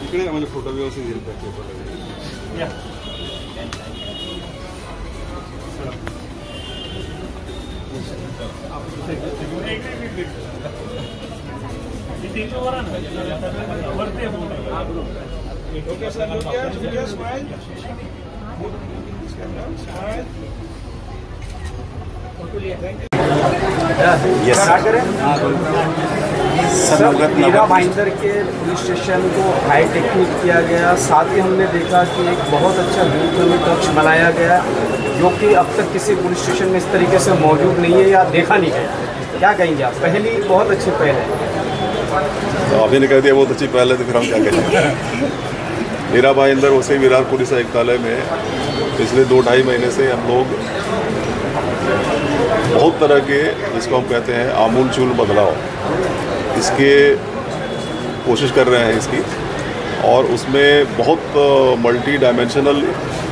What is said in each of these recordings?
इकडे म्हणजे फोटो व्यवस्थित येईल त्याचे मीरा भाईंदर के पुलिस स्टेशन को हाई टेक्निक किया गया। साथ ही हमने देखा कि एक बहुत अच्छा भूमि कक्ष बनाया गया जो कि अब तक किसी पुलिस स्टेशन में इस तरीके से मौजूद नहीं है या देखा नहीं गया। क्या कहेंगे आप? पहली बहुत अच्छी पहल है। तो अभी ने कह दिया बहुत अच्छी पहल है तो फिर हम क्या कहेंगे। मीरा भाईंदर वसई विरार पुलिस आयुक्तालय में पिछले 2-2.5 महीने से हम लोग बहुत तरह के, जिसको हम कहते हैं आमूलचूल बदलाव, इसके कोशिश कर रहे हैं इसकी। और उसमें बहुत मल्टी डायमेंशनल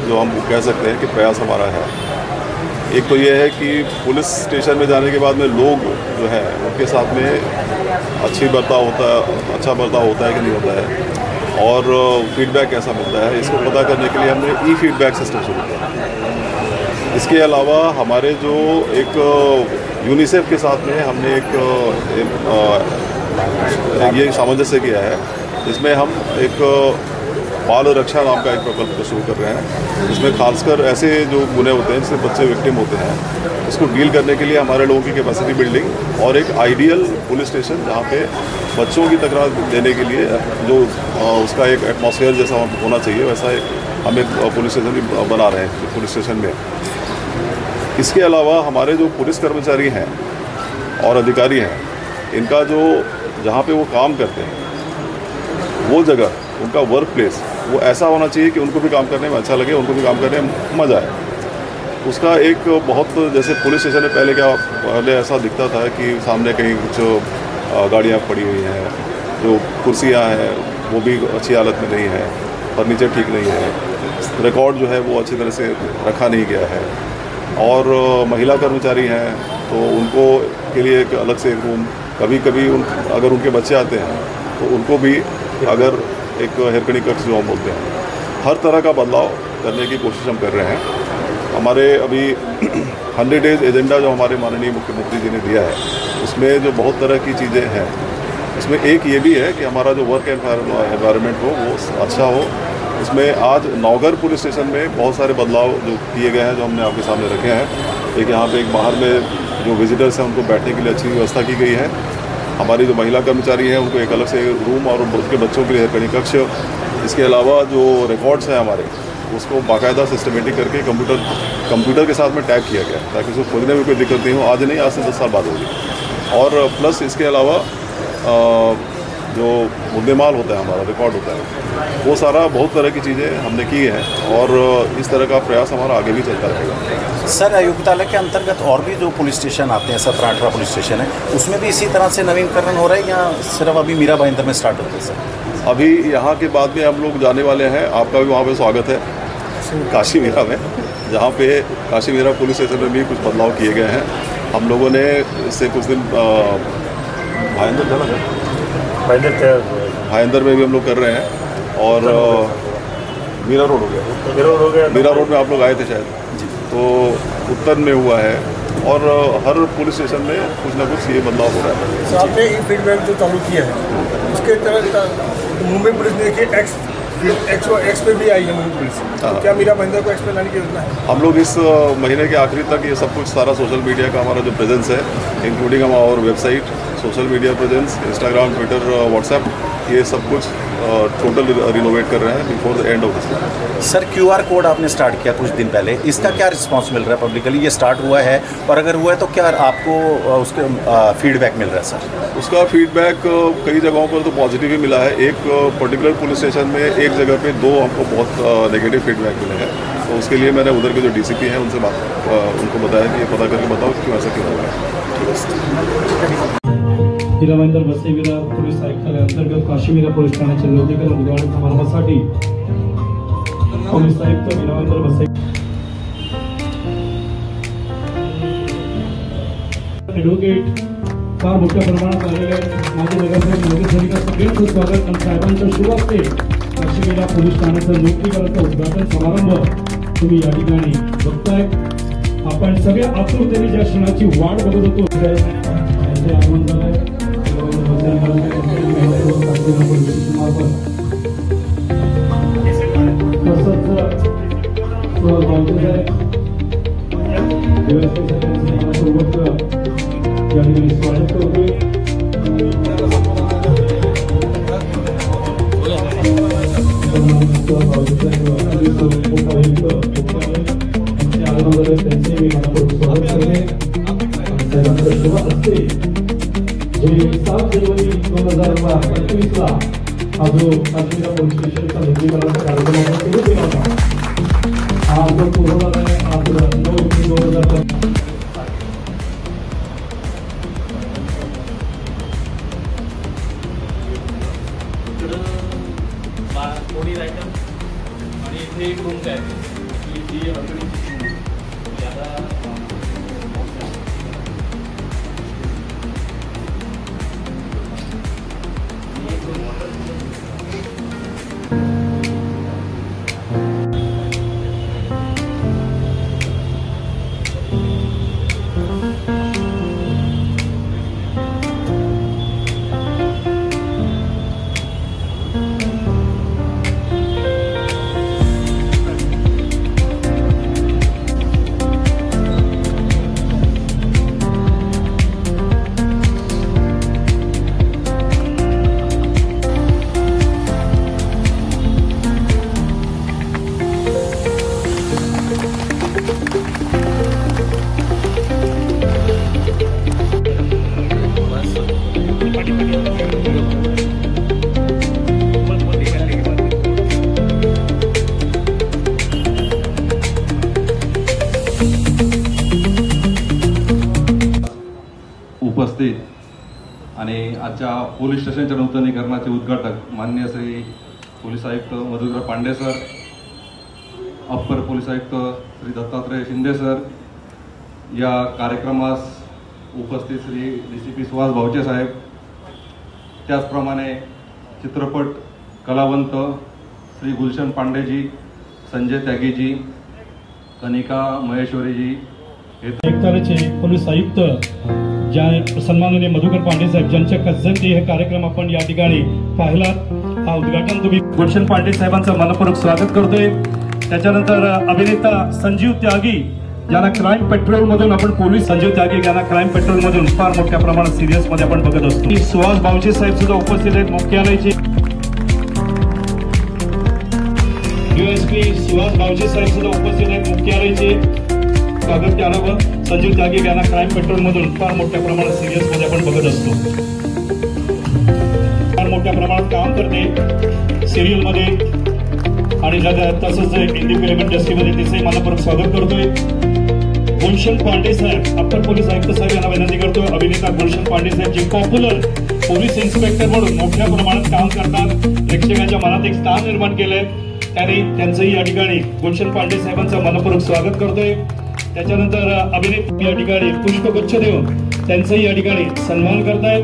जो हम कह सकते हैं कि प्रयास हमारा है। एक तो ये है कि पुलिस स्टेशन में जाने के बाद में लोग जो है उनके साथ में अच्छा बर्ताव होता है कि नहीं होता है, और फीडबैक कैसा मिलता है, इसको पता करने के लिए हमने ई-फीडबैक सिस्टम शुरू किया। इसके अलावा हमारे जो एक यूनिसेफ के साथ में हमने ये सामंजस्य किया है, जिसमें हम एक बाल रक्षा नाम का एक प्रकल्प शुरू कर रहे हैं, जिसमें खासकर ऐसे जो गुने होते हैं जिससे बच्चे विक्टिम होते हैं, इसको डील करने के लिए हमारे लोगों की कैपेसिटी बिल्डिंग और एक आइडियल पुलिस स्टेशन जहाँ पे बच्चों की तकरार देने के लिए जो उसका एक एटमॉस्फेयर जैसा होना चाहिए वैसा हम एक पुलिस स्टेशन भी बना रहे हैं पुलिस स्टेशन में। इसके अलावा हमारे जो पुलिस कर्मचारी हैं और अधिकारी हैं, इनका जो जहाँ पे वो काम करते हैं वो जगह, उनका वर्क प्लेस वो ऐसा होना चाहिए कि उनको भी काम करने में अच्छा लगे, उनको भी काम करने में मज़ा आए। उसका एक बहुत, जैसे पुलिस स्टेशन में पहले ऐसा दिखता था कि सामने कहीं कुछ गाड़ियाँ पड़ी हुई हैं, जो कुर्सियाँ हैं वो भी अच्छी हालत में नहीं है, फर्नीचर ठीक नहीं है, रिकॉर्ड जो है वो अच्छी तरह से रखा नहीं गया है, और महिला कर्मचारी हैं तो उनको के लिए एक अलग से एक रूम, कभी कभी अगर उनके बच्चे आते हैं तो उनको भी अगर एक हेरकनी कक्ष जो हम बोलते हैं, हर तरह का बदलाव करने की कोशिश हम कर रहे हैं। हमारे अभी 100 डेज एजेंडा जो हमारे माननीय मुख्यमंत्री जी ने दिया है, उसमें जो बहुत तरह की चीज़ें हैं, उसमें एक ये भी है कि हमारा जो वर्क एनवायरनमेंट हो वो अच्छा हो। उसमें आज नौगर पुलिस स्टेशन में बहुत सारे बदलाव जो किए गए हैं, जो हमने आपके सामने रखे हैं। एक यहाँ पे एक बाहर में जो विजिटर्स हैं उनको बैठने के लिए अच्छी व्यवस्था की गई है। हमारी जो महिला कर्मचारी हैं उनको एक अलग से रूम और उनके बच्चों के लिए हेरकनी कक्ष। इसके अलावा जो रिकॉर्ड्स हैं हमारे, उसको बाकायदा सिस्टमेटिक करके कंप्यूटर के साथ में टैग किया गया, ताकि उसको खोजने में कोई दिक्कत नहीं हो। आज नहीं, आज से 10 साल बाद होगी। और प्लस इसके अलावा जो मुद्देमाल होता है, हमारा रिकॉर्ड होता है, वो सारा बहुत तरह की चीज़ें हमने की हैं, और इस तरह का प्रयास हमारा आगे भी चलता रहेगा। सर, आयुक्तालय के अंतर्गत और भी जो पुलिस स्टेशन आते हैं, 17-18 पुलिस स्टेशन है, उसमें भी इसी तरह से नवीनीकरण हो रहा है या सिर्फ अभी मीरा भाईंदर में स्टार्ट होता है? सर, अभी यहाँ के बाद में हम लोग जाने वाले हैं, आपका भी वहाँ पे स्वागत है काशी मीरा में, जहाँ पे काशी मीरा पुलिस स्टेशन में भी कुछ बदलाव किए गए हैं। हम लोगों ने इससे कुछ दिन भाईंदर में भी हम लोग कर रहे हैं, और मीरा रोड हो गया, मीरा रोड में आप लोग आए थे शायद, तो उत्तर में हुआ है, और हर पुलिस स्टेशन में कुछ ना कुछ ये बदलाव हो रहा है। तो आपने ई फीडबैक जो चालू किया है, उसके तरह मुंबई पुलिस ने देखिए एक्स पे भी आई है मुंबई पुलिस, तो क्या मीरा भाईंदर को एक्स पे लाने की योजना है? हम लोग इस महीने के आखिरी तक ये सब कुछ सारा सोशल मीडिया का हमारा जो प्रेजेंस है, इंक्लूडिंग हमारा website, social media presence, Instagram, Twitter, WhatsApp, ये सब कुछ टोटल रिनोवेट कर रहे हैं before the end of this month. Sir, QR code आपने स्टार्ट किया कुछ दिन पहले, इसका क्या रिस्पांस मिल रहा है पब्लिकली? ये स्टार्ट हुआ है, और अगर हुआ है तो क्या आपको उसके फीडबैक मिल रहा है? सर, उसका फीडबैक कई जगहों पर तो पॉजिटिव ही मिला है। एक पर्टिकुलर पुलिस स्टेशन में एक जगह पे 2 हमको बहुत नेगेटिव फीडबैक मिले हैं। तो उसके लिए मैंने उधर के जो डीसीपी हैं उनसे उनको बताया कि ये पता करके बताओ क्यों ऐसा क्यों हो रहा है। हिरामंदर बसेविरा पोलीस आयुक्तालयाअंतर्गत काशीमिरा पोलीस ठाण्याचे लौकिकरण उद्घाटन समारंभासाठी पोलीस आयुक्त हिरामंदर बसे ॲडव्होकेट फार मोठ्या प्रमाणात आलेले माझे नगरसेवक नगरसेविका सगळ्यांचं स्वागत आणि साहेबांच्या शुभ हस्ते काशीमिरा पोलीस ठाण्याचं लौकिकरणाचं उद्घाटन समारंभ तुम्ही या ठिकाणी बघताय। आपण सगळ्या आतुरतेने ज्या क्षणाची वाट बघत होतो त्याचे आगमन झालंय। या ठिकाणी स्वागत करतोय। त्यांचे मी मनापासून स्वागत करते। 7 जानेवारी 2025 ला हा जो काश्मीर पोलीस स्टेशनचा लौकिकरणाचा कार्यक्रम आपण सुरू केला होता, हा आपण पूर्ण झाला आहे। आज 9 एप्रिल 2025 कोणी आयटम आणि इथे एक रूम आहे की जी हरकणीची आता उपस्थित आणि आजच्या पोलीस स्टेशनच्या नूतनीकरणाचे उद्घाटक माननीय श्री पोलीस आयुक्त मधुकर पांडे सर, अप्पर पोलीस आयुक्त श्री दत्तात्रय शिंदे सर, या कार्यक्रमास उपस्थित श्री डीसीपी सुहास भावचे साहेब, त्याचप्रमाणे चित्रपट कलावंत श्री गुलशन पांडेजी, संजय त्यागीजी, कनिका महेश्वरीजी, एकताराचे पोलीस आयुक्त ज्या सन्माननीय मधुकर पांडे साहेब ज्यांच्या कज्जती हे कार्यक्रम आपण या ठिकाणी पाहिलात। हा उद्घाटन तुम्ही गुलशन पांडे साहेबांचं मनपूर्वक स्वागत करतोय। त्याच्यानंतर अभिनेता संजीव त्यागी ज्यांना क्राईम पेट्रोल मधून आपण पोलीस संजीव त्यागी यांना क्राईम पेट्रोल मधून फार मोठ्या प्रमाणात सिरियस मध्ये आपण बघत असतो। सुहास भावचे साहेब सुद्धा उपस्थित आहेत। मुख्यालयाचे डीएसपी सुहास भावचे साहेब सुद्धा उपस्थित आहेत। मुख्यालयाचे स्वागत करावं। संजीव त्यागी यांना क्राईम पेट्रोल मधून फार मोठ्या प्रमाणात सिरियस मध्ये आपण बघत असतो। फार मोठ्या प्रमाणात काम करते सिरियल मध्ये आणि तसंच हिंदी फिल्म इंडस्ट्रीमध्ये तिचंही मनपूर्वक स्वागत करतोय। गुलशन पांडे साहेब, अप्पर पोलीस आयुक्त साहेब यांना विनंती करतो। अभिनेता गुलशन पांडे साहेब जे पॉप्युलर पोलीस इन्स्पेक्टर म्हणून मोठ्या प्रमाणात काम करतात, प्रेक्षकांच्या मनात एक स्थान निर्माण केलंय, त्यांचंही या ठिकाणी गुलशन पांडे साहेबांचं मनपूर्वक स्वागत करतोय। त्याच्यानंतर अभिनेत्री या ठिकाणी पुष्पगुच्छ देऊन त्यांचंही या ठिकाणी सन्मान करतायत।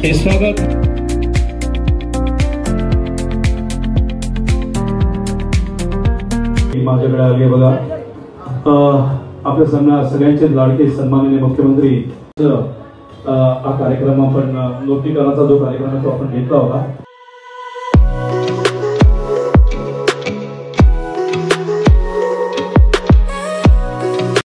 हे स्वागत माझ्याकडे आले बघा। आपल्या सगळ्यांचे लाडके सन्माननीय मुख्यमंत्री हा कार्यक्रम आपण नोटीकरणाचा जो कार्यक्रम आहे तो आपण घेतला होता।